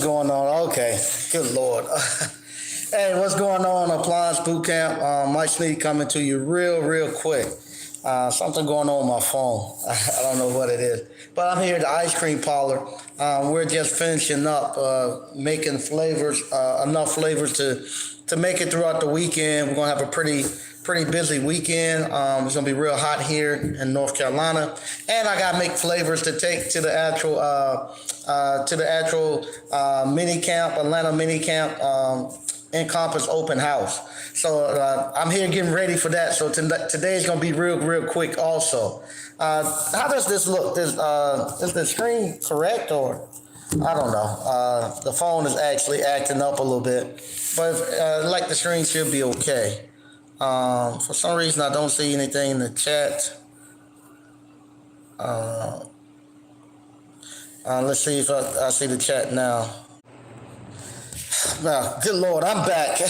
Going on? Okay, good lord. Hey, what's going on? Appliance Boot Camp. Mike Sneed coming to you real quick. Something going on with my phone. I don't know what it is, but I'm here at the ice cream parlor. We're just finishing up making flavors, enough flavors to make it throughout the weekend. We're gonna have a pretty busy weekend. It's gonna be real hot here in North Carolina, and I gotta make flavors to take to the actual mini camp, Atlanta mini camp, Encompass open house. So I'm here getting ready for that. So today's gonna be real quick. Also, how does this look? Is the screen correct or? I don't know. The phone is actually acting up a little bit, but like the screen should be okay. For some reason, I don't see anything in the chat. Let's see if I see the chat now. Now, good Lord, I'm back.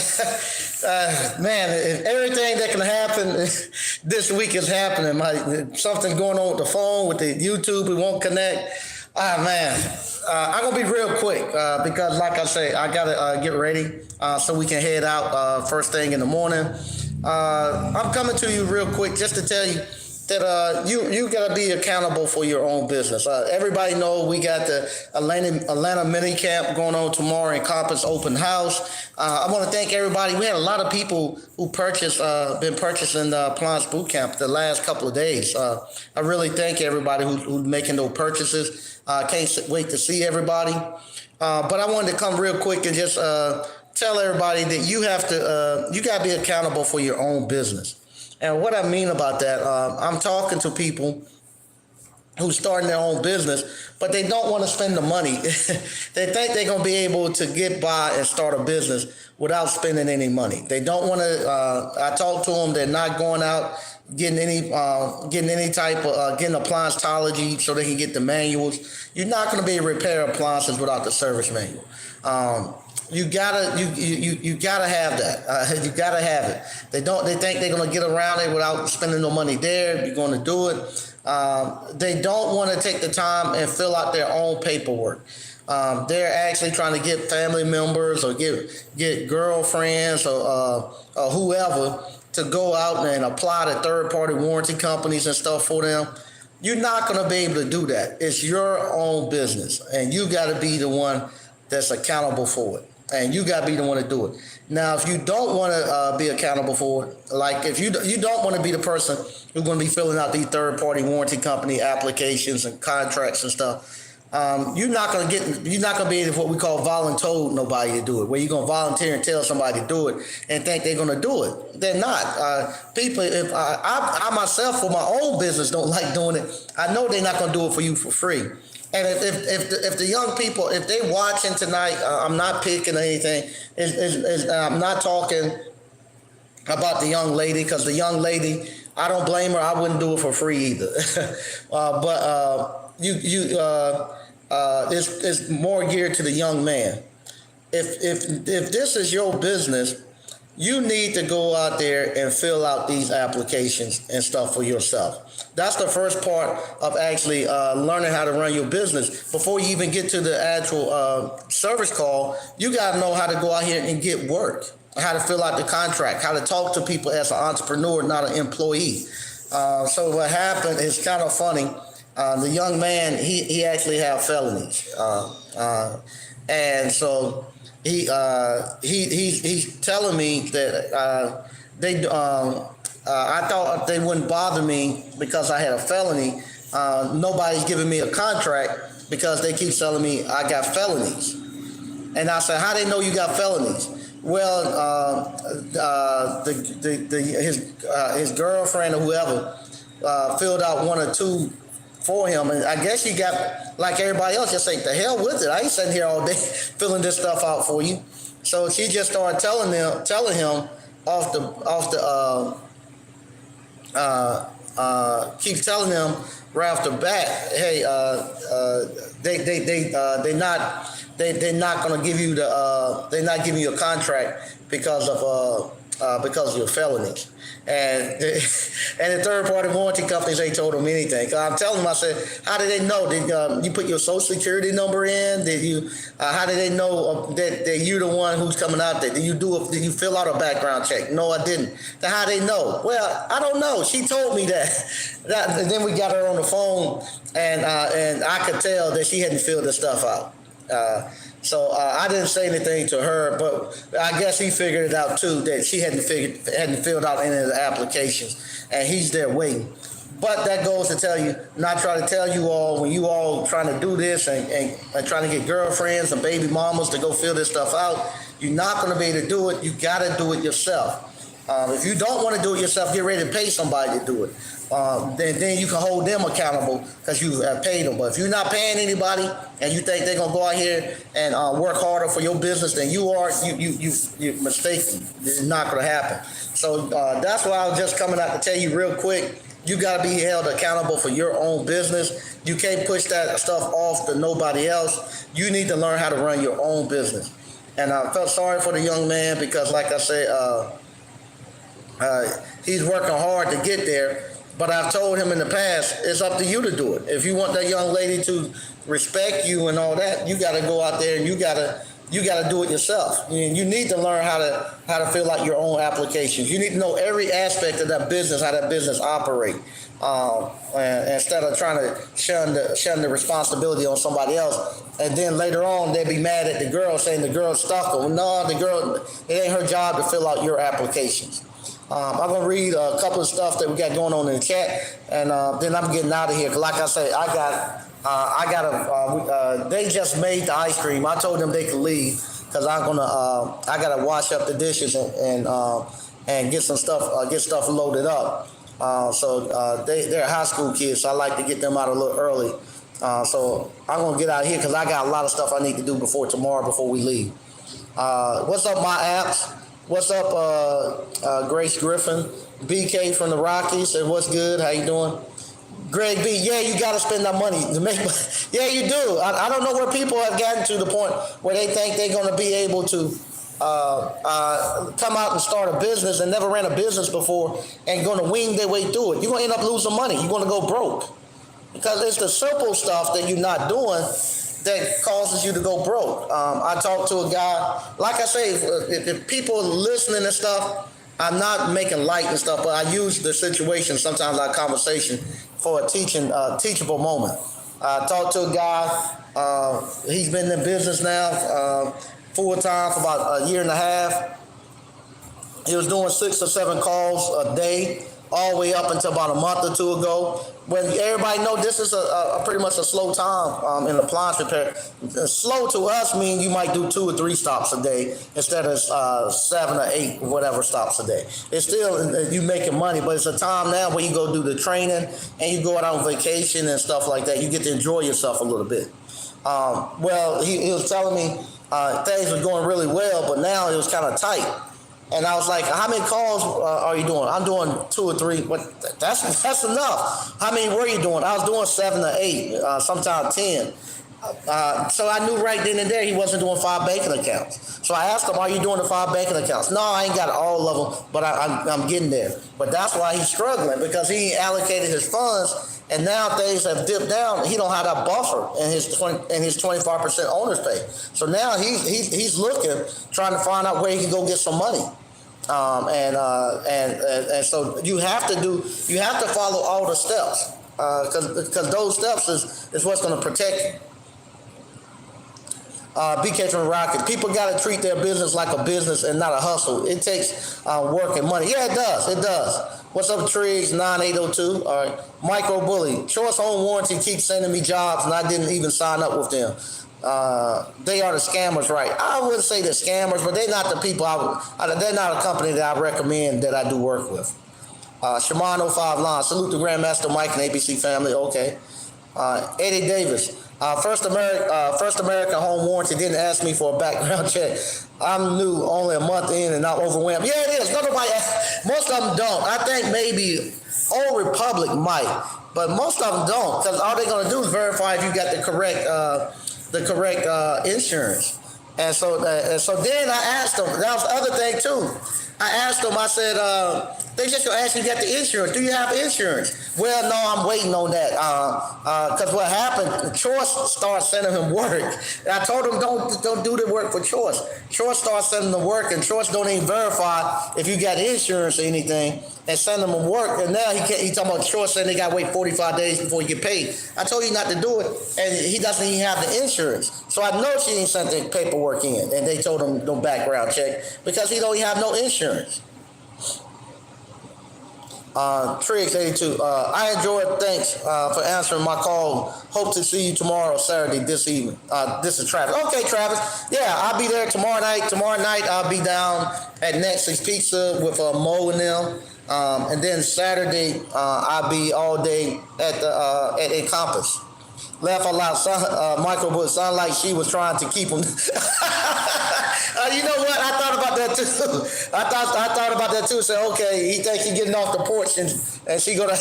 Man, if everything that can happen this week is happening. Something's going on with the phone, with the YouTube, we won't connect. Man, I'm gonna be real quick because, like I say, I gotta get ready so we can head out first thing in the morning. I'm coming to you real quick just to tell you that you gotta be accountable for your own business. Everybody know we got the Atlanta mini camp going on tomorrow in Compass open house. I want to thank everybody. We had a lot of people who been purchasing the Appliance Boot Camp the last couple of days. I really thank everybody who's making those purchases. Can't wait to see everybody. But I wanted to come real quick and just tell everybody that you gotta be accountable for your own business. And what I mean about that, I'm talking to people who's starting their own business, but they don't want to spend the money. They think they're going to be able to get by and start a business without spending any money. They don't want to, I talk to them, they're not going out getting any type of, getting appliancetology so they can get the manuals. You're not going to be able to repair appliances without the service manual. You gotta have that. You gotta have it. They think they're gonna get around it without spending no money there. You're gonna do it. They don't want to take the time and fill out their own paperwork. They're actually trying to get family members or get girlfriends or whoever to go out and apply to third-party warranty companies and stuff for them. You're not gonna be able to do that. It's your own business, and you got to be the one that's accountable for it. And you got to be the one to do it. Now, if you don't want to be accountable for it, like if you don't want to be the person who's going to be filling out these third-party warranty company applications and contracts and stuff, you're not going to be able to what we call voluntold nobody to do it, where you're going to volunteer and tell somebody to do it and think they're going to do it. They're not. People, if I myself for my own business don't like doing it, I know they're not going to do it for you for free. And if the young people, if they watching tonight, I'm not picking anything. I'm not talking about the young lady, because the young lady, I don't blame her. I wouldn't do it for free either. But it's more geared to the young man. If this is your business, you need to go out there and fill out these applications and stuff for yourself. That's the first part of actually learning how to run your business. Before you even get to the actual service call, you got to know how to go out here and get work, how to fill out the contract, how to talk to people as an entrepreneur, not an employee. So what happened is kind of funny. The young man, he actually had felonies. And so he's telling me that I thought they wouldn't bother me because I had a felony. Nobody's giving me a contract because they keep telling me I got felonies. And I said, how they know you got felonies? Well, his girlfriend or whoever filled out one or two for him, and I guess you got, like everybody else, just say, the hell with it. I ain't sitting here all day filling this stuff out for you. So she just started telling him keep telling him right off the bat, hey, they're not gonna give you they're not giving you a contract because of because of your felonies. And and the third party warranty companies ain't told them anything. I'm telling them, I said, how did they know? Did you put your social security number in? Did you? How did they know that you're the one who's coming out there? Did you fill out a background check? No, I didn't. Then how they know? Well, I don't know. She told me that. And then we got her on the phone, and I could tell that she hadn't filled the stuff out. So I didn't say anything to her, but I guess he figured it out too, that she hadn't filled out any of the applications, and he's there waiting. But that goes to tell you, not try to tell you all, when you all trying to do this and trying to get girlfriends and baby mamas to go fill this stuff out, you're not going to be able to do it. You got to do it yourself. If you don't want to do it yourself, get ready to pay somebody to do it. Then you can hold them accountable because you have paid them. But if you're not paying anybody and you think they're gonna go out here and work harder for your business than you are, you're mistaken. It's not gonna happen. So that's why I was just coming out to tell you real quick. You gotta be held accountable for your own business. You can't push that stuff off to nobody else. You need to learn how to run your own business. And I felt sorry for the young man because, like I said, he's working hard to get there. But I've told him in the past, it's up to you to do it. If you want that young lady to respect you and all that, you got to go out there and you got to do it yourself. You need to learn how to fill out your own applications. You need to know every aspect of that business, how that business operates. And instead of trying to shun the responsibility on somebody else, and then later on they'll be mad at the girl saying the girl stuck them. No, it ain't her job to fill out your applications. I'm going to read a couple of stuff that we got going on in the chat, and then I'm getting out of here. Because like I say, they just made the ice cream. I told them they could leave because I got to wash up the dishes and get some stuff, get stuff loaded up. So they're high school kids, so I like to get them out a little early. So I'm going to get out of here because I got a lot of stuff I need to do before we leave. What's up, my apps? What's up, Grace Griffin? BK from the Rockies said, what's good? How you doing? Greg B, yeah, you got to spend that money to make money. Yeah, you do. I don't know where people have gotten to the point where they think they're going to be able to come out and start a business and never ran a business before and going to wing their way through it. You're going to end up losing money. You're going to go broke. Because it's the simple stuff that you're not doing that causes you to go broke. I talked to a guy, like I say, if people listening and stuff, I'm not making light and stuff, but I use the situation, sometimes our conversation, for a teachable moment. I talked to a guy, he's been in business now full time for about a year and a half. He was doing 6 or 7 calls a day, all the way up until about a month or two ago. When everybody know this is a pretty much a slow time in appliance repair. Slow to us means you might do 2 or 3 stops a day instead of 7 or 8 whatever stops a day. It's still you making money, but it's a time now where you go do the training and you go out on vacation and stuff like that. You get to enjoy yourself a little bit. Well, he was telling me things were going really well, but now it was kind of tight. And I was like, how many calls are you doing? I'm doing 2 or 3, but that's enough. How many were you doing? I was doing 7 or 8, sometimes 10. So I knew right then and there he wasn't doing 5 banking accounts. So I asked him, are you doing the 5 banking accounts? No, I ain't got all of them, but I'm getting there. But that's why he's struggling, because he allocated his funds, and now things have dipped down. He don't have that buffer in his 25% owner's pay. So now he's looking, trying to find out where he can go get some money. And so you have to follow all the steps, because those steps is what's going to protect you. BK from Rocket. People got to treat their business like a business and not a hustle. It takes work and money. Yeah, it does. It does. What's up, Triggs 9802? All right. Micro Bully. Choice Home Warranty keeps sending me jobs, and I didn't even sign up with them. They are the scammers, right? I wouldn't say they're scammers, but they're not the people they're not a company that I recommend that I do work with. Shimano 5 Line. Salute to Grandmaster Mike and ABC family. Okay. Eddie Davis. First American Home Warranty didn't ask me for a background check. I'm new, only a month in, and not overwhelmed. Yeah, it is. Most of them don't. I think maybe Old Republic might, but most of them don't, because all they're going to do is verify if you got the correct insurance. And so then I asked them, that was the other thing too. I asked them, I said, they just gonna ask you to get the insurance. Do you have insurance? Well, no, I'm waiting on that. Because what happened, Choice started sending him work. And I told him, don't do the work for Choice. Choice started sending the work, and Choice don't even verify if you got insurance or anything, and send him work. And now he talking about Choice saying they got to wait 45 days before you get paid. I told you not to do it, and he doesn't even have the insurance. So I know she ain't sent the paperwork in, and they told him no background check because he don't even have no insurance. Triggs 82. I enjoyed. Thanks for answering my call. Hope to see you tomorrow, Saturday, this evening. This is Travis. Okay, Travis. Yeah, I'll be there tomorrow night. Tomorrow night, I'll be down at Nexus Pizza with Mo and them. And then Saturday, I'll be all day at Encompass. Laugh a lot. Michael would sound like she was trying to keep him. You know what? I thought about that too. I thought about that too. Say, okay, he thinks he's getting off the porch and she gonna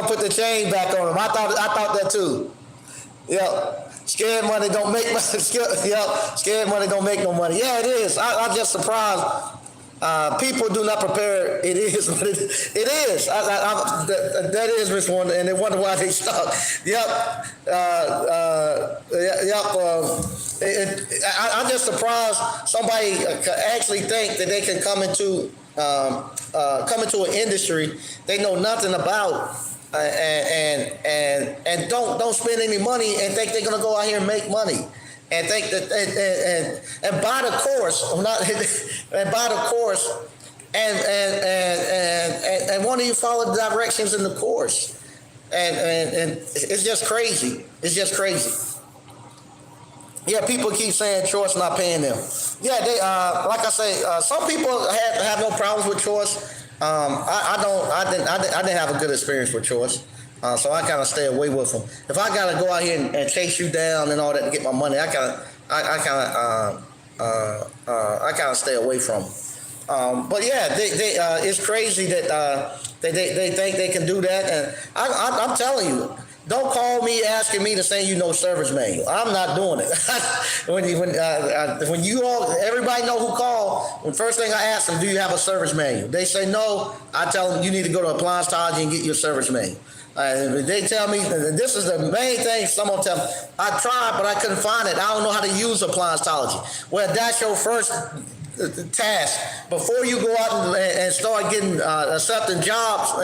put the chain back on him. I thought that too. Yep. Scared money don't make money. Yep. Scared money don't make no money. Yeah, it is. I'm just surprised. People do not prepare. It is what it is. That is Miss Wonder, and they wonder why they stuck. Yep. I'm just surprised somebody actually think that they can come into an industry they know nothing about, and don't spend any money and think they're gonna go out here and make money. And think that and buy the course, and buy the course, and why don't you follow the directions in the course? And it's just crazy. It's just crazy. Yeah, people keep saying Choice not paying them. Yeah, they like I say, some people have no problems with Choice. I didn't have a good experience with Choice. So I kind of stay away with them. If I gotta go out here and chase you down and all that to get my money, I kind of stay away from them. But yeah, it's crazy that they think they can do that, and I'm telling you. Don't call me asking me to send you no service manual. I'm not doing it. when you all, everybody know who called, the first thing I ask them, do you have a service manual? They say no. I tell them you need to go to Appliancetology and get your service manual. They tell me, this is the main thing, someone tell me, I tried, but I couldn't find it. I don't know how to use Appliancetology. Well, that's your first task. Before you go out and start getting accepting jobs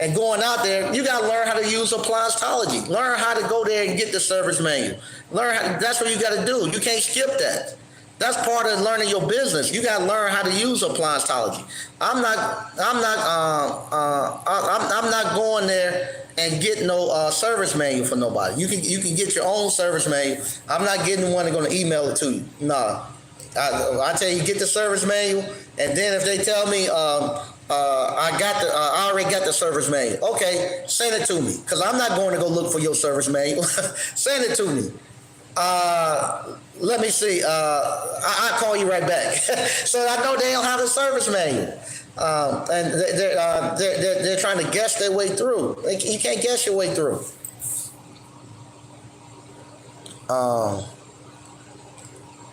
and going out there, you got to learn how to use Appliancetology. Learn how to go there and get the service manual. That's what you got to do. You can't skip that. That's part of learning your business. You got to learn how to use Appliancetology. I'm not going there and get no service manual for nobody. You can get your own service manual. I'm not getting one that's going to email it to you. No. I tell you, get the service manual, and then if they tell me I already got the service manual, okay, send it to me, because I'm not going to go look for your service manual. Send it to me. Let me see. I'll call you right back. So I know they don't have the service manual, and they're trying to guess their way through. You can't guess your way through.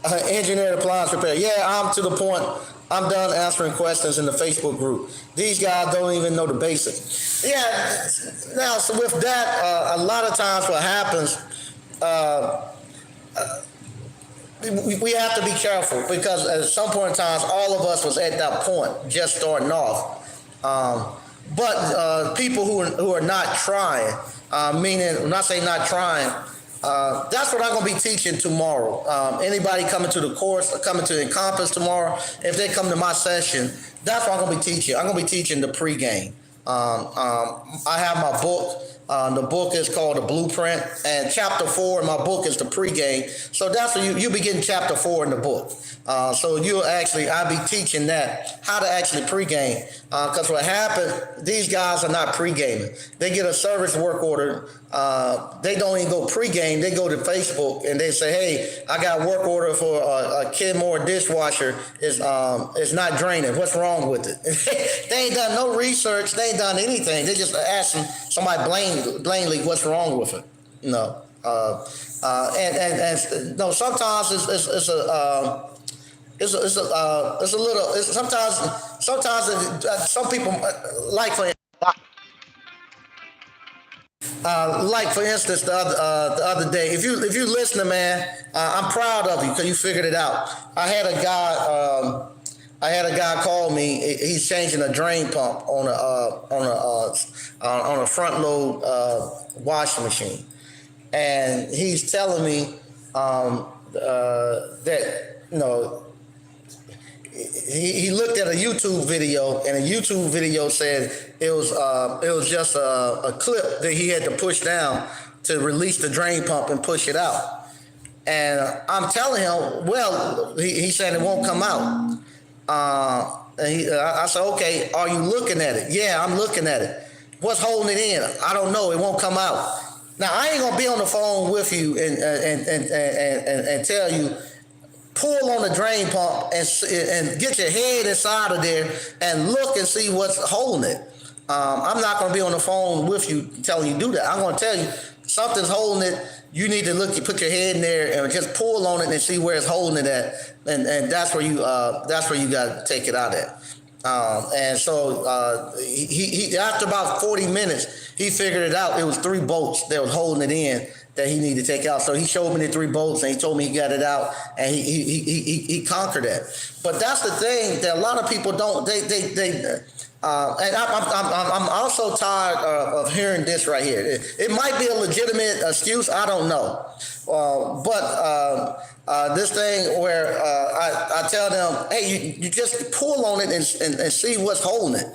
Engineered appliance repair. Yeah, I'm to the point. I'm done answering questions in the Facebook group. These guys don't even know the basics. Yeah. Now, so with that, a lot of times what happens, we have to be careful, because at some point in time, all of us was at that point, just starting off. But people who are not trying, meaning, I'm not saying not trying, that's what I'm going to be teaching tomorrow. Anybody coming to the course, coming to Encompass tomorrow, if they come to my session, that's what I'm going to be teaching. I'm going to be teaching the pregame. I have my book. The book is called The Blueprint, and chapter 4 in my book is the pregame. So that's what you'll be getting chapter 4 in the book. So I'll be teaching that, how to actually pregame. Because what happened, these guys are not pregaming. They get a service work order. They don't even go pregame. They go to Facebook and they say, hey, I got a work order for a Kenmore dishwasher. It's not draining. What's wrong with it? They ain't done no research. They ain't done anything. They just asking somebody blindly what's wrong with it. No. No, sometimes it's a little. Some people like for instance the other day. If you listening, man, I'm proud of you because you figured it out. I had a guy. Call me. He's changing a drain pump on a front load washing machine, and he's telling me that he looked at a YouTube video, and a YouTube video said it was just a clip that he had to push down to release the drain pump and push it out. And I'm telling him, well, he said it won't come out. I said, okay, are you looking at it? Yeah, I'm looking at it. What's holding it in? I don't know. It won't come out. Now I ain't gonna be on the phone with you and tell you pull on the drain pump and get your head inside of there and look and see what's holding it. I'm not going to be on the phone with you telling you do that. I'm going to tell you something's holding it. You need to put your head in there and just pull on it and see where it's holding it at, and that's where you got to take it out at. And so he after about 40 minutes, he figured it out. It was 3 bolts that was holding it in that he needed to take out. So he showed me the 3 bolts and he told me he got it out, and he conquered that. But that's the thing that a lot of people don't. And I'm also tired of hearing this right here. It might be a legitimate excuse. I don't know. But this thing where I tell them, hey, you just pull on it and see what's holding it.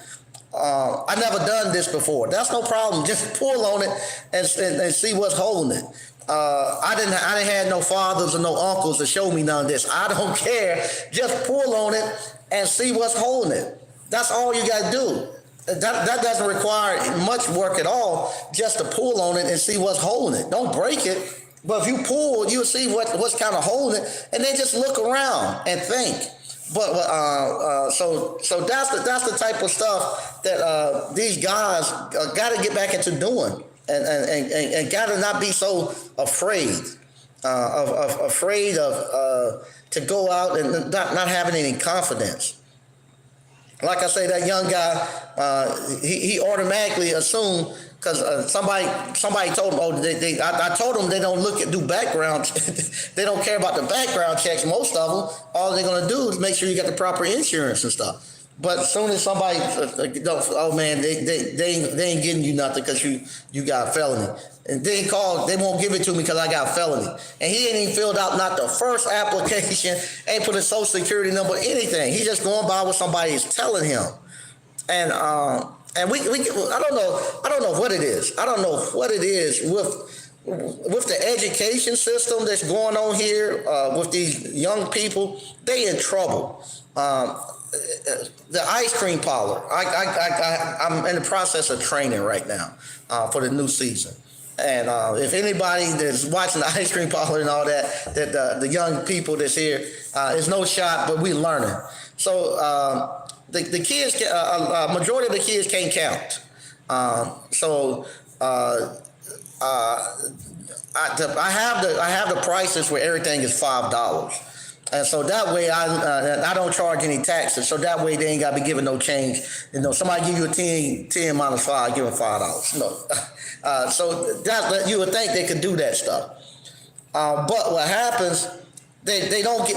I never done this before. That's no problem. Just pull on it and see what's holding it. I didn't have no fathers or no uncles to show me none of this. I don't care. Just pull on it and see what's holding it. That's all you got to do. That doesn't require much work at all, just to pull on it and see what's holding it. Don't break it, but if you pull, you'll see what's kind of holding it, and then just look around and think. But so that's the type of stuff that these guys got to get back into doing, and got to not be so afraid to go out and not having any confidence. Like I say, that young guy, he automatically assumed because somebody told him, I told them they don't do background, they don't care about the background checks. Most of them, all they're gonna do is make sure you got the proper insurance and stuff. But as soon as somebody, oh man, they ain't getting you nothing because you got a felony. And they won't give it to me because I got a felony. And he ain't even filled out not the first application, ain't put a social security number, anything. He's just going by what somebody is telling him. And we I don't know what it is. I don't know what it is with the education system that's going on here with these young people. They in trouble. The ice cream parlor. I'm in the process of training right now for the new season. And if anybody that's watching the ice cream parlor and all that the young people that's here, is no shot, but we learning. So the kids, majority of the kids can't count. I have the prices where everything is $5. And so that way I don't charge any taxes. So that way they ain't got to be giving no change. Somebody give you a 10 minus 5, give them $5. No. So that you would think they could do that stuff. But what happens, they don't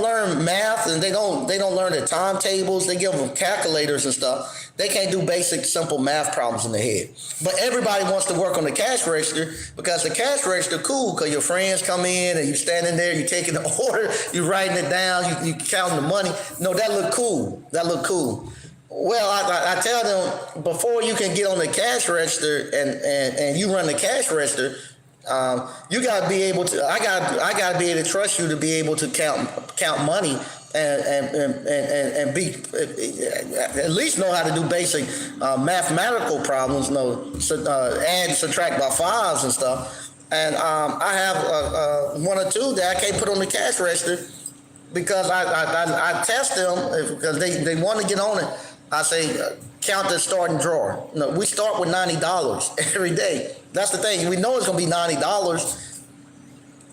learn math, and they don't learn the timetables. They give them calculators and stuff. They can't do basic, simple math problems in their head. But everybody wants to work on the cash register because the cash register cool because your friends come in and you standing there, you taking the order, you writing it down, you counting the money. No, that look cool. Well, I tell them before you can get on the cash register and you run the cash register, you got to be able to. I got to be able to trust you to be able to count money and be at least know how to do basic mathematical problems. Add, subtract by fives and stuff. And I have 1 or 2 that I can't put on the cash register because I test them because they want to get on it. I say count the starting drawer. No, we start with $90 every day. That's the thing. We know it's gonna be $90.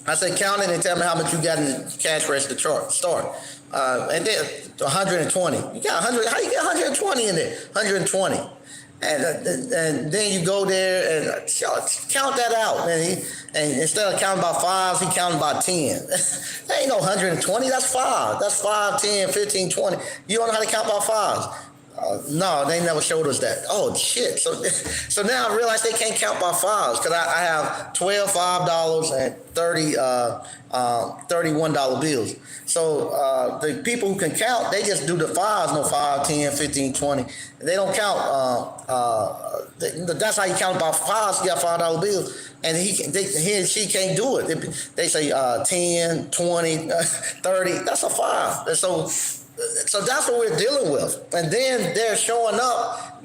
I say count it and tell me how much you got in the cash register start. And then 120. You got 100. How you get 120 in there? 120. And then you go there and count that out. And instead of counting by fives, he counting by 10. There ain't no 120. That's five. That's 5, 10, 15, 20. You don't know how to count by fives. No, they never showed us that. Oh shit! So now I realize they can't count by fives because I have 12 $5 and 30 $31 bills. So the people who can count, they just do the fives. No 5, 10, 15, 20. They don't count. That's how you count by fives. You got $5 bills, and he and she can't do it. They say 10, 20, 30. That's a five. And so that's what we're dealing with. And then they're showing up,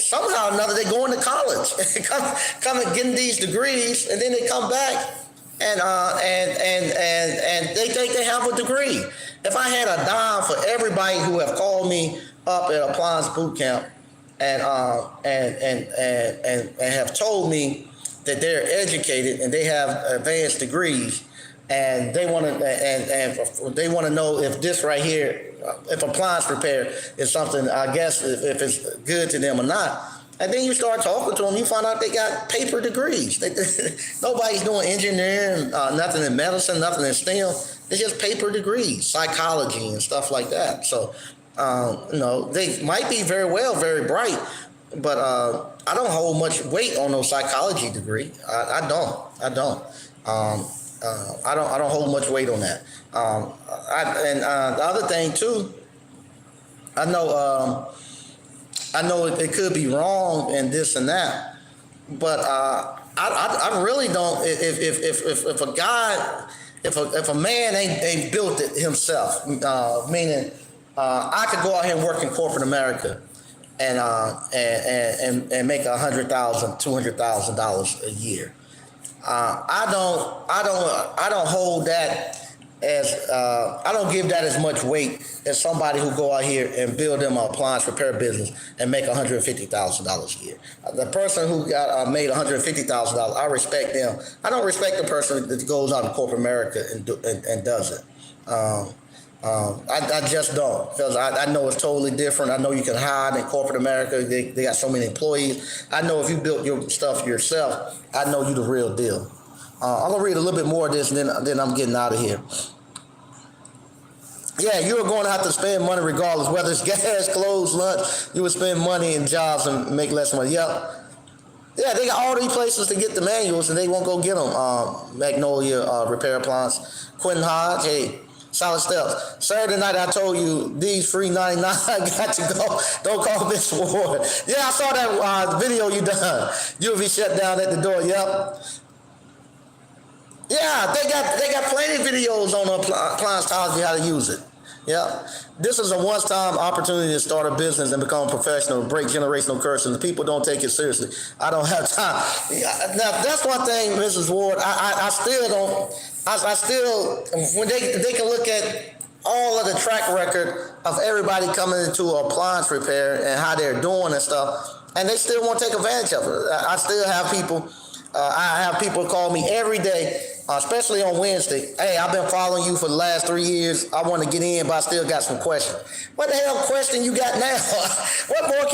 somehow or another, they're going to college, come and getting these degrees, and then they come back and they think they have a degree. If I had a dime for everybody who have called me up at Appliance Boot Camp and have told me that they're educated and they have advanced degrees, and they want to know if this right here, if appliance repair is something, I guess, if it's good to them or not. And then you start talking to them, you find out they got paper degrees. Nobody's doing engineering, nothing in medicine, nothing in STEM. It's just paper degrees, psychology and stuff like that. So, they might be very bright, but I don't hold much weight on no psychology degree. I don't. I don't hold much weight on that. The other thing too, I know it could be wrong and this and that, but I really don't. If a guy, if a man ain't built it himself, meaning I could go out here and work in corporate America and make $100,000, $200,000 a year. I don't hold that as I don't give that as much weight as somebody who go out here and build them an appliance repair business and make $150,000 a year. The person who got made $150,000, I respect them. I don't respect the person that goes out to corporate America and does it. I just don't, because I know it's totally different. I know you can hide in corporate America. They got so many employees. I know if you built your stuff yourself, I know you the real deal. I'm going to read a little bit more of this, and then I'm getting out of here. Yeah, you're going to have to spend money regardless, whether it's gas, clothes, lunch. You would spend money in jobs and make less money. Yep. Yeah, they got all these places to get the manuals, and they won't go get them. Magnolia Repair Appliance. Quentin Hodge, hey. Solid Steps. Saturday night, I told you these free 99 got to go. Don't call Vince Ward. Yeah, I saw that video you done. You'll be shut down at the door. Yep. Yeah, they got plenty of videos on appliance telling you how to use it. Yeah. This is a once-time opportunity to start a business and become a professional, break generational curses. People don't take it seriously. I don't have time. Now, that's one thing, Mrs. Ward. I still don't. I still, when they can look at all of the track record of everybody coming into appliance repair and how they're doing and stuff, and they still want to take advantage of it. I still have people. I have people call me every day, especially on Wednesday. Hey, I've been following you for the last 3 years. I want to get in, but I still got some questions. What the hell question you got now? What more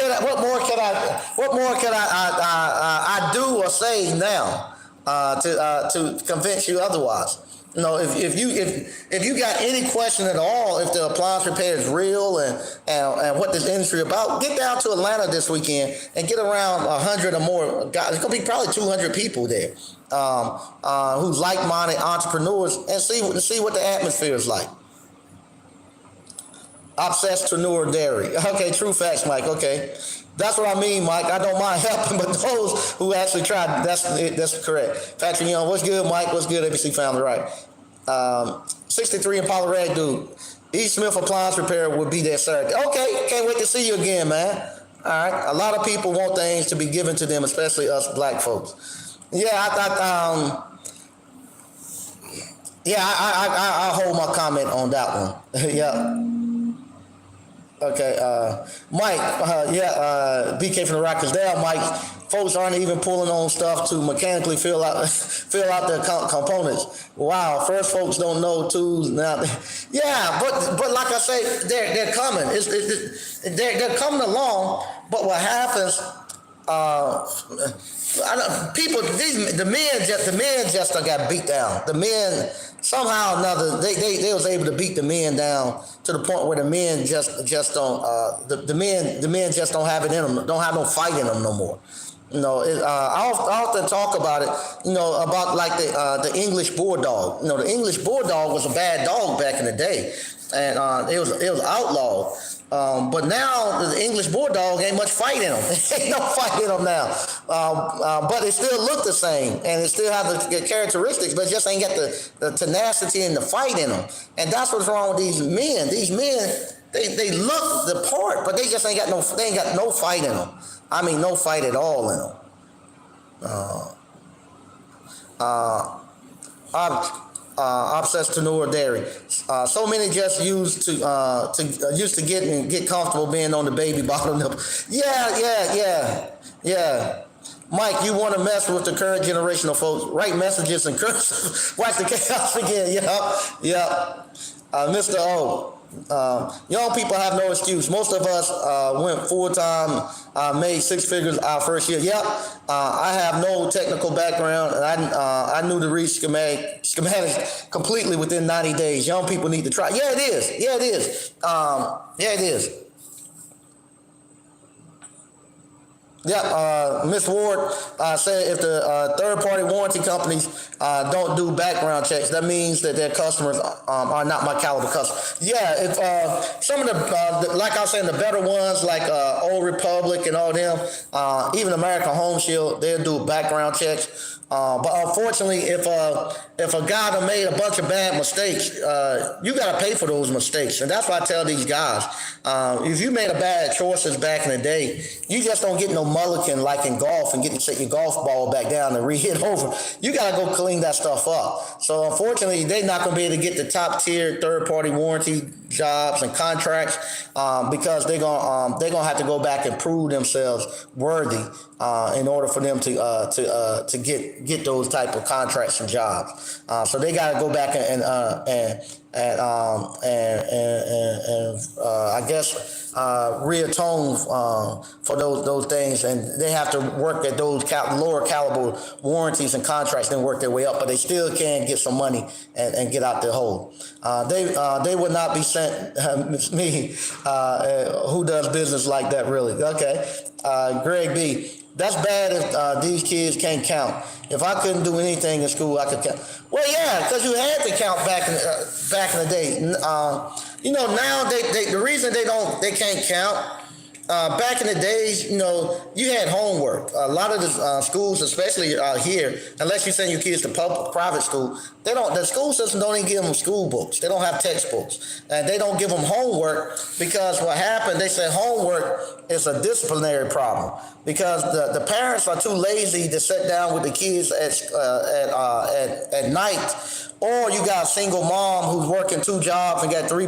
can I do or say now to convince you otherwise? You know, if you got any question at all, if the appliance repair is real and what this industry about, get down to Atlanta this weekend and get around 100 or more guys. It's gonna be probably 200 people there who's like-minded entrepreneurs, and see what the atmosphere is like. Obsesspreneur Dairy. Okay, true facts, Mike. Okay. That's what I mean, Mike. I don't mind helping, but those who actually tried, that's correct. Patrick Young, what's good, Mike? What's good, ABC Family, right? 63 Impala Rag Dude. E. Smith Appliance Repair will be there Saturday. Okay, can't wait to see you again, man. All right. A lot of people want things to be given to them, especially us black folks. Yeah, I hold my comment on that one. Yeah. Okay, Mike, BK from the Rockers-Dale, Mike, folks aren't even pulling on stuff to mechanically fill out fill out their components. Wow, first folks don't know tools now. Yeah, but like I say, they're coming. They're coming along. But what happens? The men just done got beat down. The men somehow or another they was able to beat the men down to the point where the men just don't the men just don't have it in them, don't have no fight in them no more. I often talk about it, about like the English Bulldog. The English Bulldog was a bad dog back in the day, and it was outlawed. But now the English Bulldog ain't much fight in them. Ain't no fight in them now. But it still look the same, and it still have the characteristics, but it just ain't got the tenacity and the fight in them. And that's what's wrong with these men. These men, they look the part, but they just ain't got no fight in them. I mean, no fight at all in them. Obsessed to Noor Dairy. So many just used to get comfortable being on the baby bottle nipple. Yeah. Mike, you want to mess with the current generation of folks? Write messages and cursive. Watch the chaos again. Yep. Mr. O. Young people have no excuse. Most of us went full-time, made six figures our first year. Yep. I have no technical background, and I knew to read schematics completely within 90 days. Young people need to try. Yeah, it is. Yeah, Ms. Ward said if the third-party warranty companies don't do background checks, that means that their customers are not my caliber customers. Yeah, if some of the like I was saying, the better ones like Old Republic and all them, even American Home Shield, they'll do background checks. But unfortunately, if a guy that made a bunch of bad mistakes, you got to pay for those mistakes. And that's why I tell these guys, if you made a bad choices back in the day, you just don't get no mulligan like in golf and get to set your golf ball back down and re-hit over. You got to go clean that stuff up. So unfortunately, they're not going to be able to get the top tier third-party warranty jobs and contracts because they're gonna have to go back and prove themselves worthy in order for them to get those type of contracts and jobs. So they got to go back and I guess reatone for those things, and they have to work at those lower caliber warranties and contracts, then work their way up, but they still can get some money and get out the hole. They would not be sent me who does business like that really. Okay, Greg B. That's bad if these kids can't count. If I couldn't do anything in school, I could count. Well, yeah, because you had to count back in the day. Now the reason they can't count. Back in the days, you had homework. A lot of the schools, especially here, unless you send your kids to private school, the school system don't even give them school books. They don't have textbooks. And they don't give them homework because what happened, they say homework is a disciplinary problem because the parents are too lazy to sit down with the kids at night. Or you got a single mom who's working two jobs and got three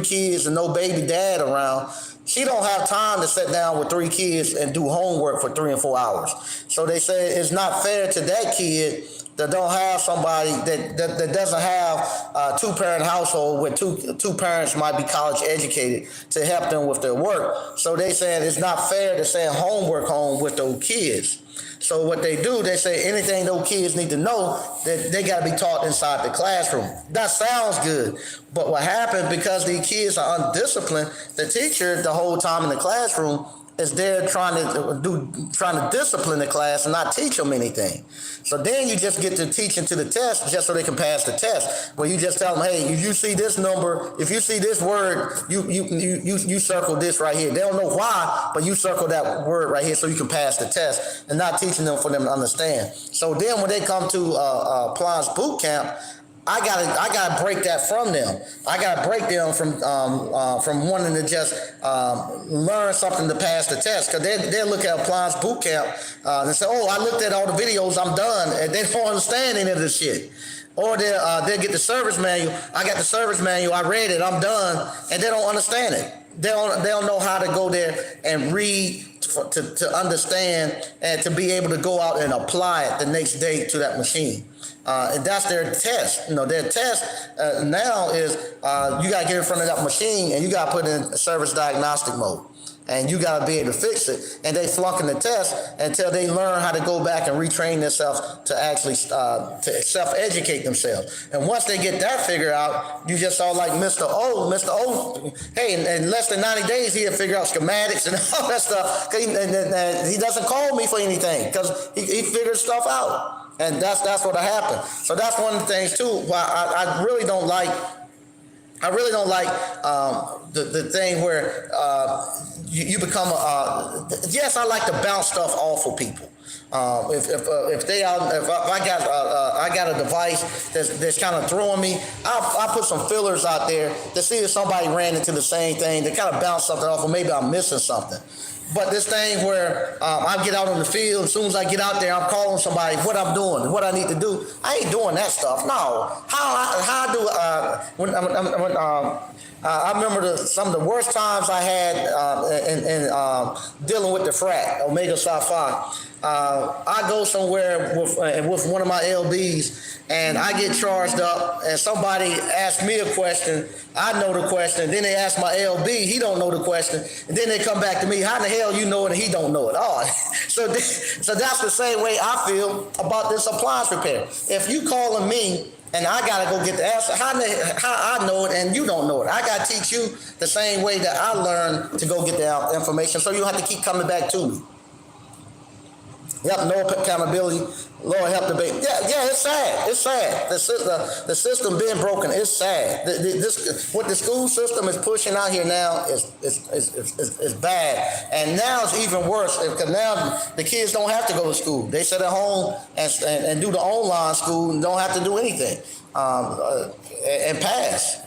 kids and no baby dad around. She don't have time to sit down with three kids and do homework for 3 and 4 hours. So they say it's not fair to that kid that don't have somebody that doesn't have a two-parent household where two parents might be college educated to help them with their work. So they saying it's not fair to send homework home with those kids. So what they do, they say anything those kids need to know, that they got to be taught inside the classroom. That sounds good. But what happened, because these kids are undisciplined, the teacher the whole time in the classroom is there trying to discipline the class and not teach them anything. So then you just get to teaching to the test just so they can pass the test. Where you just tell them, hey, if you see this number, if you see this word, you circle this right here. They don't know why, but you circle that word right here so you can pass the test, and not teaching them for them to understand. So then when they come to Appliance Boot Camp, I gotta break that from them. I gotta break them from wanting to just learn something to pass the test, because they look at Appliance Boot Camp and say, oh, I looked at all the videos, I'm done, and they don't understand any of this shit. Or they'll get the service manual. I got the service manual, I read it, I'm done, and they don't understand it. they don't know how to go there and read to understand and to be able to go out and apply it the next day to that machine. And that's their test. Their test now is you got to get in front of that machine and you got to put in service diagnostic mode. And you got to be able to fix it. And they flunking the test until they learn how to go back and retrain themselves to actually to self-educate themselves. And once they get that figured out, you just saw like Mr. O, hey, in less than 90 days, he'll figure out schematics and all that stuff. And he doesn't call me for anything because he figures stuff out. And that's what happened. So that's one of the things, too, why I really don't like the thing where you become yes, I like to bounce stuff off of people. If I got a device that's kind of throwing me, I'll put some fillers out there to see if somebody ran into the same thing, to kind of bounce something off, or maybe I'm missing something. But this thing where I get out on the field, as soon as I get out there, I'm calling somebody what I'm doing, what I need to do. I ain't doing that stuff. No. How do I remember some of the worst times I had in dealing with the frat, Omega Psi Phi. I go somewhere with one of my LBs, and I get charged up, and somebody asks me a question. I know the question. Then they ask my LB. He don't know the question. And then they come back to me. How in the hell you know it and he don't know it? Oh, so that's the same way I feel about this appliance repair. If you calling me and I got to go get the answer, how I know it and you don't know it? I got to teach you the same way that I learned to go get the information, so you have to keep coming back to me. Yep, no accountability. Lord help the baby. Yeah, it's sad. It's sad. The system being broken. It's sad. What the school system is pushing out here now is bad. And now it's even worse because now the kids don't have to go to school. They sit at home and do the online school and don't have to do anything and pass.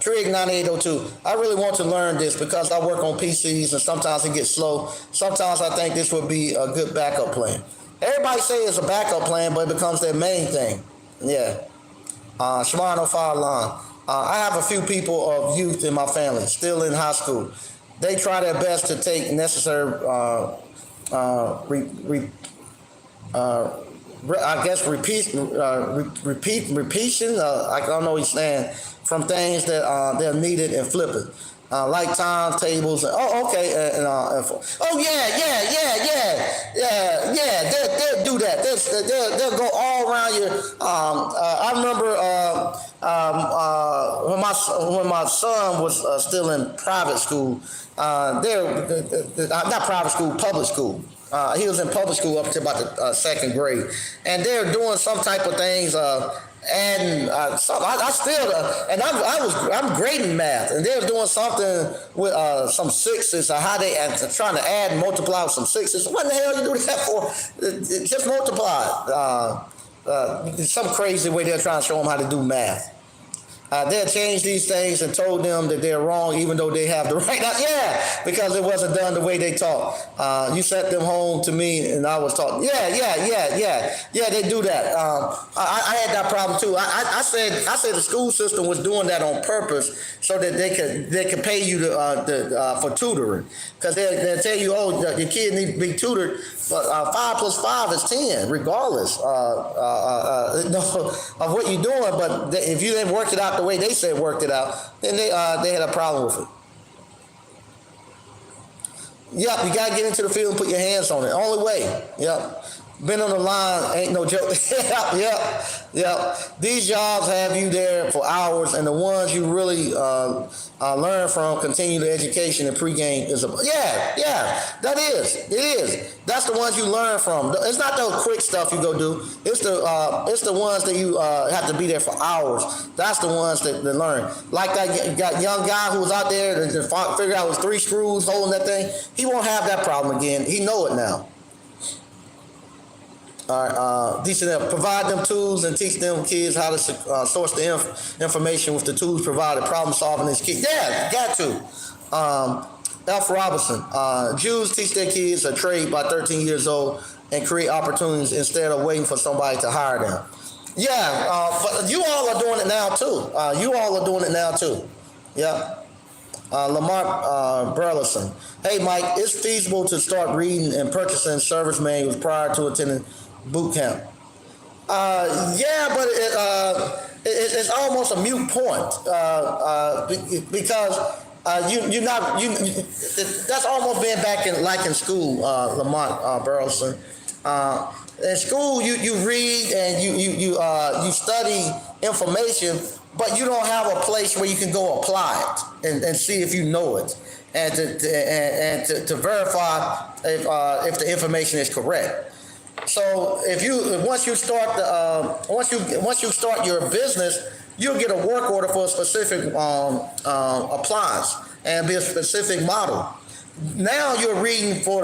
Trig 9802. I really want to learn this because I work on PCs and sometimes it gets slow. Sometimes I think this would be a good backup plan. Everybody say it's a backup plan, but it becomes their main thing. Yeah. Shimano Fire Line. I have a few people of youth in my family still in high school. They try their best to take necessary repetition. I don't know what he's saying, from things that they're needed and flippant. Like timetables. Oh, okay. They'll do that. They'll go all around you. I remember when my son was still in private school. Not private school, public school. He was in public school up to about the second grade, and they're doing some type of things. And I'm great in math, and they were doing something with some sixes, or how they trying to add and multiply with some sixes. What the hell you do that for? Just multiply. Some crazy way they're trying to show them how to do math. They'll change these things and told them that they're wrong, even though they have the right. Yeah, because it wasn't done the way they taught. You sent them home to me, and I was taught. Yeah. They do that. I had that problem too. I said the school system was doing that on purpose so that they could pay you for tutoring, because they'll tell you, oh, your kid needs to be tutored. But 5 plus 5 is 10, regardless of what you're doing. But if you didn't work it out the way they said worked it out, then they had a problem with it. Yep, you got to get into the field and put your hands on it. Only way. Yep. Been on the line ain't no joke. Yep. These jobs have you there for hours, and the ones you really learn from, continuing education and pregame is that is. It is. That's the ones you learn from. It's not the quick stuff you go do. It's the ones that you have to be there for hours. That's the ones that learn. Like that young guy who was out there to figure out his 3 screws holding that thing. He won't have that problem again. He know it now. All right, provide them tools and teach them kids how to source the information with the tools provided. Problem solving is key. Yeah, got to. F. Robinson. Jews teach their kids a trade by 13 years old and create opportunities instead of waiting for somebody to hire them. Yeah, but you all are doing it now too. Yeah. Lamont Burleson. Hey, Mike, it's feasible to start reading and purchasing service manuals prior to attending boot camp. Yeah, but it's almost a mute point because you're not that's almost being back in like in school, Lamont Burleson. In school, you read and you study information, but you don't have a place where you can go apply it and see if you know it and to verify if the information is correct. So once you start your business, you'll get a work order for a specific appliance and be a specific model. Now you're reading for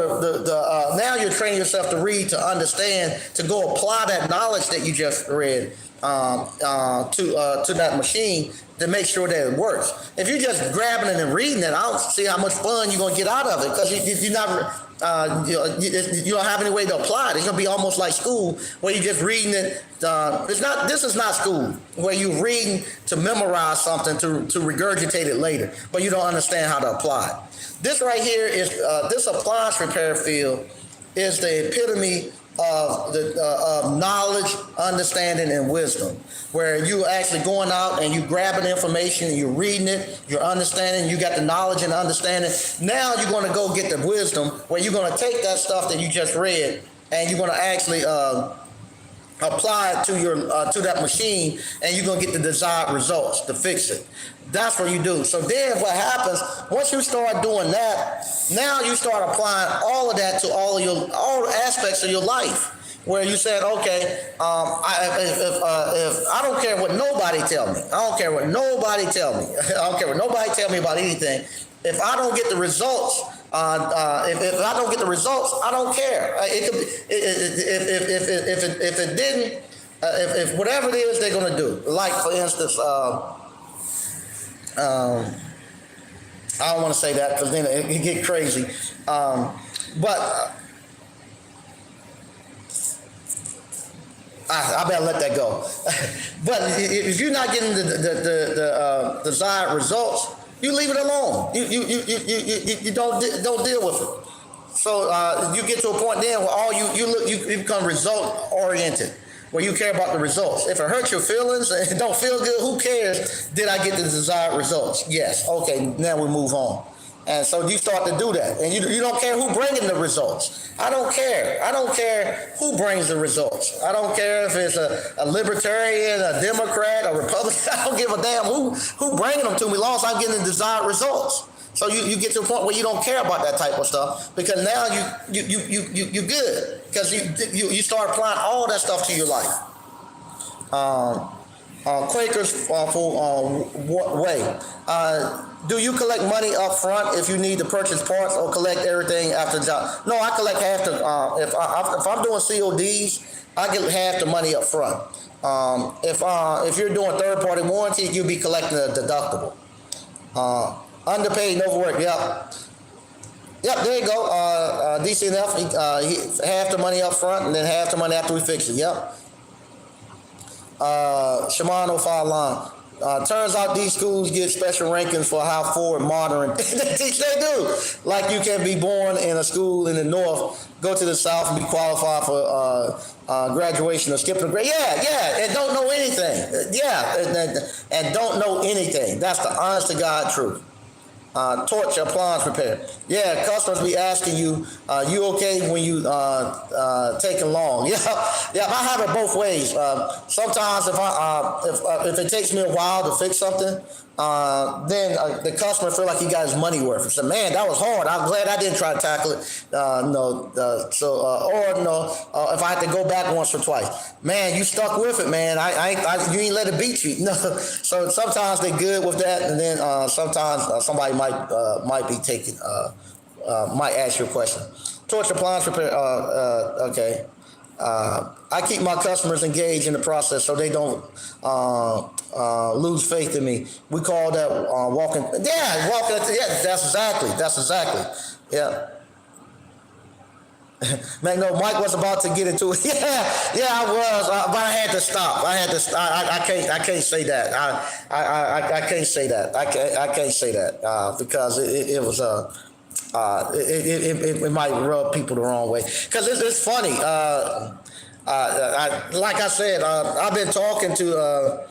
now you're training yourself to read, to understand, to go apply that knowledge that you just read to that machine to make sure that it works. If you're just grabbing it and reading it, I don't see how much fun you're gonna get out of it because you're not. You don't have any way to apply it. It's gonna be almost like school where you're just reading it. It's not. This is not school where you're reading to memorize something to regurgitate it later, but you don't understand how to apply it. This right here is this appliance repair field is the epitome of knowledge, understanding, and wisdom, where you actually going out and you grabbing information and you're reading it, you're understanding, you got the knowledge and understanding. Now you're going to go get the wisdom, where you're going to take that stuff that you just read and you're going to actually apply it to that machine, and you're going to get the desired results to fix it. That's what you do. So then what happens, once you start doing that, now you start applying all of that to all aspects of your life, where you said, okay, if I don't care what nobody tell me. I don't care what nobody tell me. I don't care what nobody tell me about anything. If I don't get the results, if I don't get the results, I don't care. It could, if it didn't, if whatever it is they're gonna do. Like for instance, I don't want to say that because then it get crazy. But I better let that go. But if you're not getting the desired results, you leave it alone. You don't deal with it. So you get to a point then where you become result oriented, where you care about the results. If it hurts your feelings and it don't feel good, who cares? Did I get the desired results? Yes. Okay, now we move on. And so you start to do that. And you don't care who bringing the results. I don't care. I don't care who brings the results. I don't care if it's a libertarian, a Democrat, a Republican. I don't give a damn who bringing them to me, as long as I'm getting the desired results. So you get to a point where you don't care about that type of stuff, because now you good, because you start applying all that stuff to your life. Quakers way. Do you collect money up front if you need to purchase parts, or collect everything after the job? No, I collect half the. If I'm doing CODs, I get half the money up front. If you're doing third party warranty, you'll be collecting a deductible. Underpaid and overworked. Yep, there you go. DCNF, half the money up front and then half the money after we fix it. Yep. Shimano Fire Line. Turns out these schools get special rankings for how forward modern they do. Like you can be born in a school in the north, go to the south and be qualified for graduation or skipping a grade. Yeah, and don't know anything. And don't know anything. That's the honest to God truth. Torch appliance repair. Yeah, customers be asking you, you okay when you taking long? Yeah, I have it both ways. Sometimes if it takes me a while to fix something, then the customer feel like he got his money worth. He said, man, that was hard. I'm glad I didn't try to tackle it. If I had to go back once or twice, man, you stuck with it, man. You ain't let it beat you. No. So sometimes they good with that, and then sometimes somebody might be taking might ask you a question. Torch appliance repair. Okay. I keep my customers engaged in the process so they don't lose faith in me. We call that walking. Yeah, walking. Yeah, that's exactly. Yeah. Man, no, Mike was about to get into it. Yeah, I was, but I had to stop. I had to. I can't say that. I can't say that. I can't say that because it was it might rub people the wrong way. Because it's funny. Like I said, I've been talking to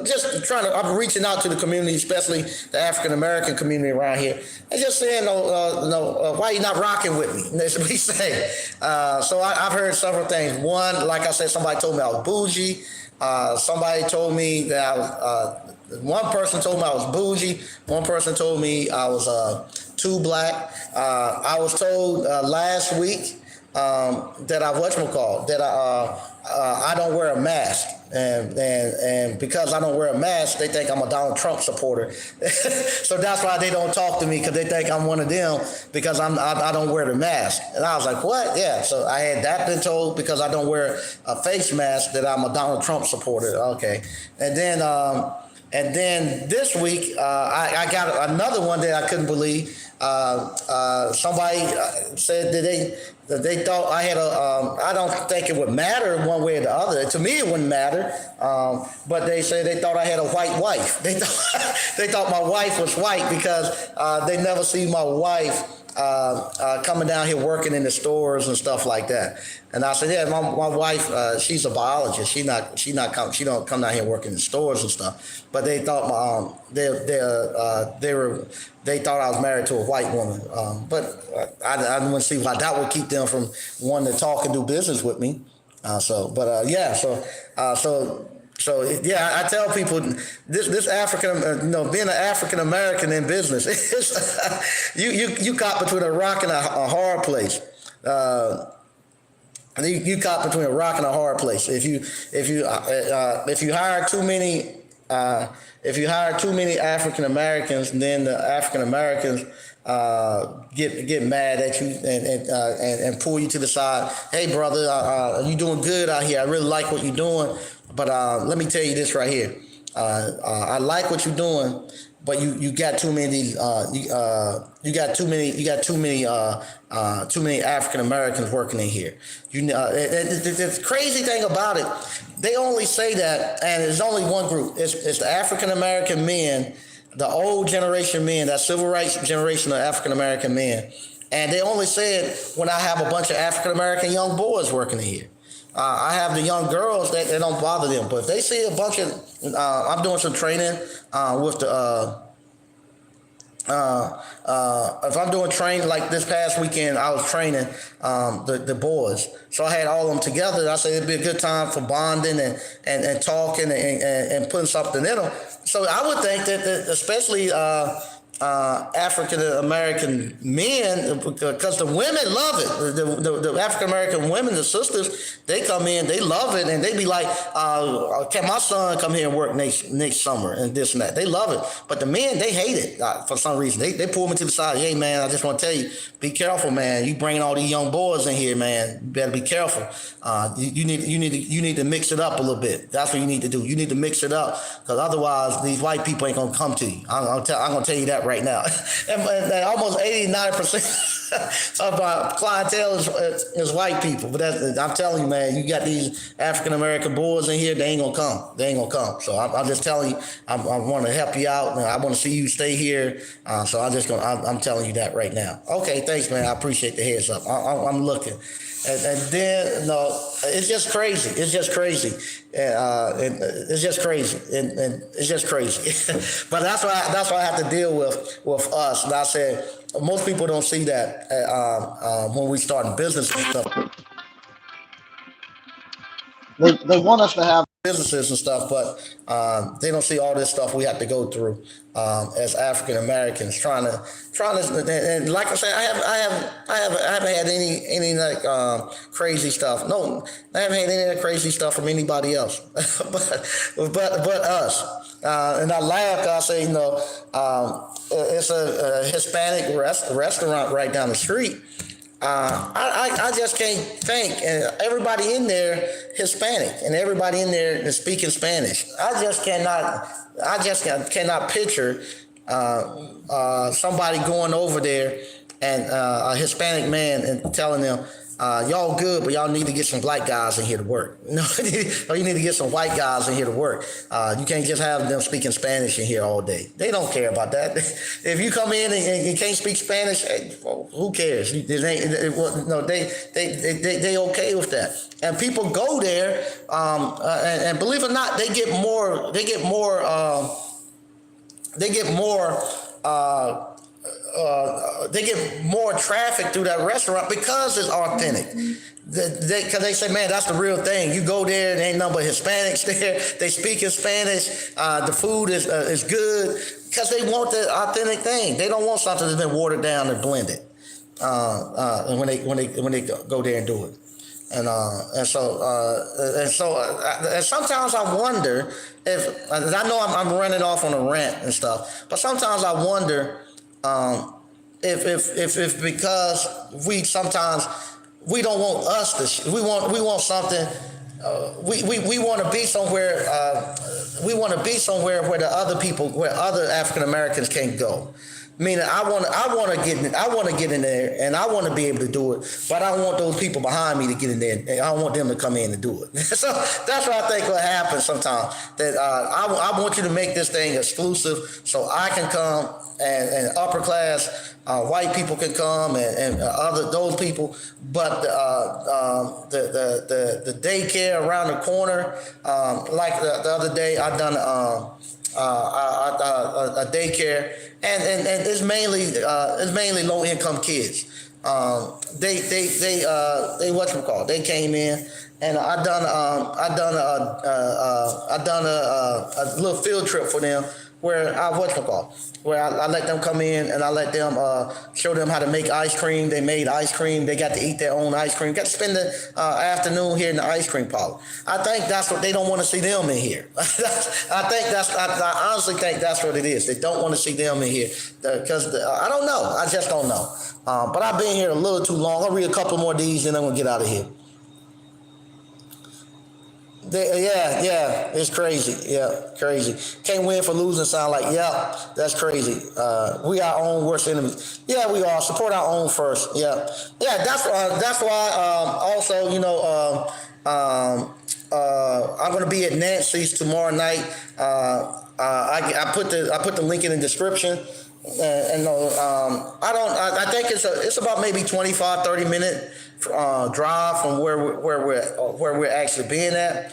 just trying to. I'm reaching out to the community, especially the African American community around here, and just saying, why you not rocking with me? That's what he say. So I've heard several things. One, like I said, somebody told me I was bougie. Somebody told me that I was. One person told me I was bougie. One person told me I was too black. I was told last week that I don't wear a mask. And because I don't wear a mask, they think I'm a Donald Trump supporter. So that's why they don't talk to me, because they think I'm one of them because I don't wear the mask. And I was like, what? Yeah. So I had that been told because I don't wear a face mask that I'm a Donald Trump supporter. Okay. And then this week I got another one that I couldn't believe. Somebody said that they thought I had I don't think it would matter one way or the other. To me, it wouldn't matter. But they said they thought I had a white wife. They thought my wife was white because they never see my wife coming down here working in the stores and stuff like that. And I said, yeah, my wife, she's a biologist. She don't come down here working in stores and stuff. But they thought they thought I was married to a white woman. But I wouldn't see why that would keep them from wanting to talk and do business with me. So yeah, I tell people this African, being an African American in business, you caught between a rock and a hard place. You caught between a rock and a hard place. If you hire too many African Americans, then the African Americans get mad at you and pull you to the side. Hey, brother, you doing good out here? I really like what you're doing, but let me tell you this right here. I like what you're doing, but you got too many. You got too many African Americans working in here. The crazy thing about it, they only say that, and it's only one group. It's the African American men, the old generation men, that civil rights generation of African American men, and they only say it when I have a bunch of African American young boys working in here. I have the young girls that don't bother them, but if they see a bunch of, I'm doing some training with the. If I'm doing training like this past weekend, I was training the boys. So I had all of them together. I said it'd be a good time for bonding and talking and putting something in them. So I would think that especially African American men, because the women love it. The African American women, the sisters, they come in, they love it, and they be like, "Can my son come here and work next summer and this and that?" They love it, but the men, they hate it for some reason. They pull me to the side. Hey man, I just want to tell you, be careful, man. You bringing all these young boys in here, man. You better be careful. You need to mix it up a little bit. That's what you need to do. You need to mix it up, because otherwise these white people ain't gonna come to you. I'm gonna tell you that right now. and almost 89% of our clientele is white people. But I'm telling you, man, you got these African American boys in here, they ain't gonna come. They ain't gonna come. So I'm just telling you, I want to help you out. I want to see you stay here. So I'm telling you that right now. Okay, thanks, man. I appreciate the heads up. I'm looking. And then it's just crazy. It's just crazy. It's just crazy. And it's just crazy. But that's why I have to deal with us. And I said most people don't see that when we start business and stuff. They want us to have businesses and stuff, but they don't see all this stuff we have to go through as African Americans trying to. And like I said, I haven't had any like crazy stuff. No, I haven't had any of that crazy stuff from anybody else, but us. And I laugh. I say, it's a Hispanic restaurant right down the street. I just can't think, and everybody in there Hispanic, and everybody in there is speaking Spanish. I just cannot picture somebody going over there and a Hispanic man and telling them, y'all good, but y'all need to get some black guys in here to work. No, you need to get some white guys in here to work. You can't just have them speaking Spanish in here all day. They don't care about that. If you come in and you can't speak Spanish, well, who cares? No, they okay with that. And people go there, and believe it or not, they get more. They get more traffic through that restaurant because it's authentic. Because they say, man, that's the real thing. You go there, there ain't nothing but Hispanics there. They speak in Spanish. The food is good because they want the authentic thing. They don't want something that's been watered down and blended. When they go there and do it. And sometimes I wonder if I know I'm running off on a rant and stuff, but sometimes I wonder if because we don't want us to we want something. We want to be somewhere. We want to be somewhere where other African Americans can't go. Meaning, I want to get in there, and I want to be able to do it, but I don't want those people behind me to get in there. And I don't want them to come in and do it. So that's what I think will happen sometimes. That I want you to make this thing exclusive, so I can come and upper class white people can come and those people, but the daycare around the corner, like the other day I done a daycare, and it's mainly low income kids. They whatchamacallit, they came in, and I done a little field trip for them where I let them come in and I let them show them how to make ice cream. They made ice cream. They got to eat their own ice cream. Got to spend the afternoon here in the ice cream parlor. I think that's what they don't want to see them in here. I honestly think that's what it is. They don't want to see them in here because I don't know. I just don't know. But I've been here a little too long. I'll read a couple more of these and then we'll get out of here. It's crazy. Yeah, crazy. Can't win for losing. Sound like, yeah, that's crazy. We our own worst enemies. Yeah, we are. Support our own first. Yeah. That's why. Also, I'm gonna be at Nancy's tomorrow night. I put the link in the description. I think it's about maybe 25, 30 minute drive from where we're actually being at.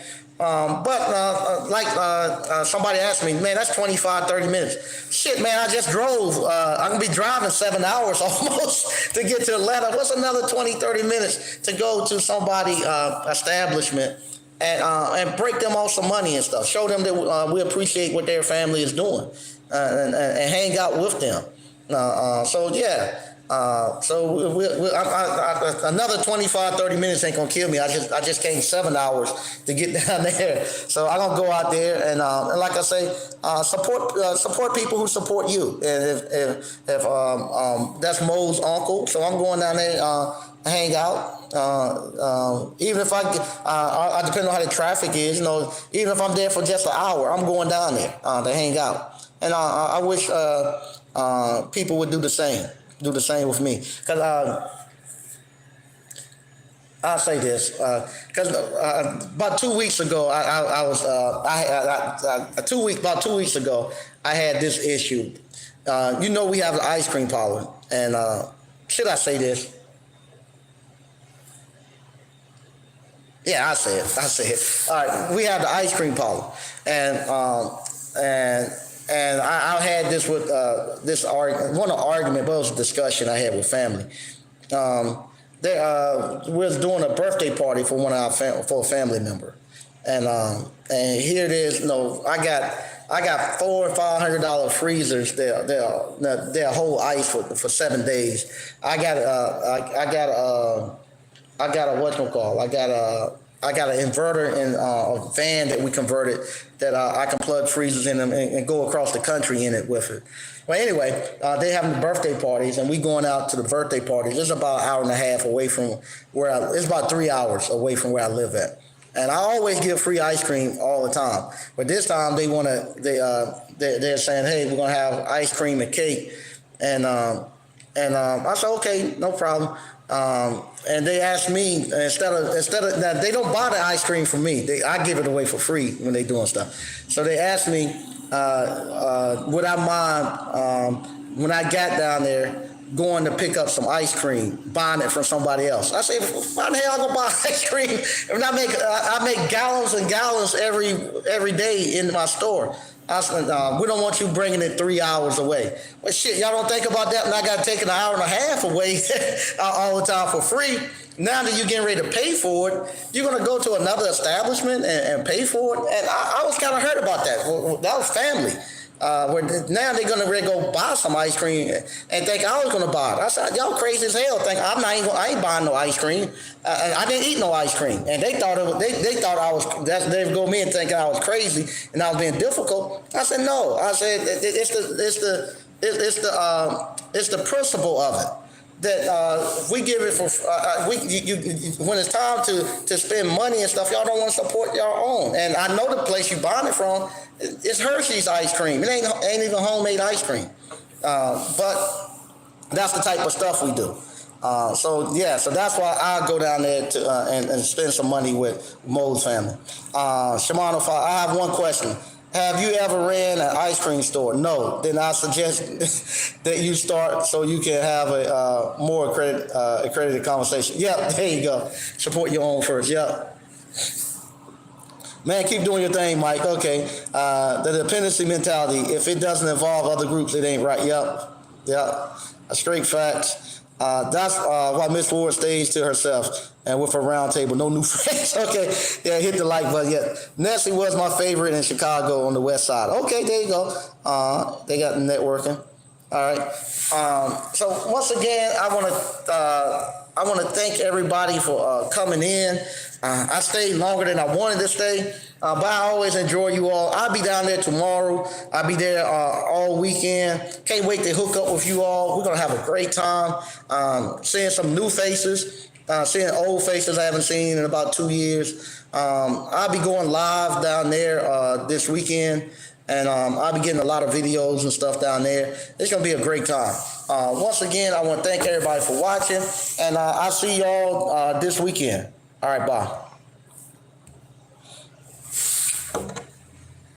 Somebody asked me, man, that's 25, 30 minutes. Shit, man, I just drove. I'm going to be driving 7 hours almost to get to Atlanta. What's another 20, 30 minutes to go to somebody's establishment and break them off some money and stuff. Show them that we appreciate what their family is doing and hang out with them. Another 25, 30 minutes ain't gonna kill me. I just came 7 hours to get down there. So I'm gonna go out there and like I say, support people who support you. And if that's Mo's uncle, so I'm going down there hang out. Even if I depend on how the traffic is, even if I'm there for just an hour, I'm going down there to hang out. And I wish people would do the same. Do the same with me, because I'll say this, because about 2 weeks ago, about 2 weeks ago, I had this issue. We have the ice cream parlor, and should I say this? Yeah, I say it. All right, we have the ice cream parlor, and I had this with this argument, but it was a discussion I had with family. We was doing a birthday party for for a family member, and here it is. I got $400 and $500 freezers. They're whole ice for 7 days. I got an inverter in a van that we converted that I can plug freezers in them and go across the country in it with it. Well, anyway, they having the birthday parties, and we going out to the birthday parties. It's about an hour and a half away from it's about 3 hours away from where I live at. And I always give free ice cream all the time. But this time they're saying, hey, we're going to have ice cream and cake. And And I said, okay, no problem. And they asked me instead of now they don't buy the ice cream from me. I give it away for free when they doing stuff. So they asked me, would I mind when I got down there going to pick up some ice cream, buying it from somebody else. I said, why the hell I go buy ice cream? And I make gallons and gallons every day in my store. I said, we don't want you bringing it 3 hours away. Well, shit, y'all don't think about that when I got to take an hour and a half away all the time for free. Now that you're getting ready to pay for it, you're going to go to another establishment and pay for it? And I was kind of hurt about that. That was family. Where now they're gonna go buy some ice cream and think I was gonna buy it. I said, y'all crazy as hell. Think I ain't buying no ice cream. I didn't eat no ice cream, and they thought they thought I was. They go me and thinking I was crazy and I was being difficult. I said no. I said it's the principle of it. That we give it for when it's time to spend money and stuff, y'all don't want to support your own. And I know the place you buying it from, it's Hershey's ice cream. It ain't even homemade ice cream. But that's the type of stuff we do. So that's why I go down there to and spend some money with Mo's family. Shimano, I have one question. Have you ever ran an ice cream store? No. Then I suggest that you start so you can have a more accredited conversation. Yep, there you go. Support your own first. Yep. Man, keep doing your thing, Mike. Okay. The dependency mentality. If it doesn't involve other groups, it ain't right. Yep. A straight fact. That's why Miss Ward stays to herself and with her round table, no new friends. Okay, yeah, hit the like button. Yeah, Nestle was my favorite in Chicago on the west side. Okay, there you go. They got the networking. All right. So once again, I want to thank everybody for coming in. I stayed longer than I wanted to stay, but I always enjoy you all. I'll be down there tomorrow. I'll be there all weekend. Can't wait to hook up with you all. We're going to have a great time seeing some new faces, seeing old faces I haven't seen in about 2 years. I'll be going live down there this weekend, and I'll be getting a lot of videos and stuff down there. It's going to be a great time. Once again, I want to thank everybody for watching, and I'll see y'all this weekend. All right, bye.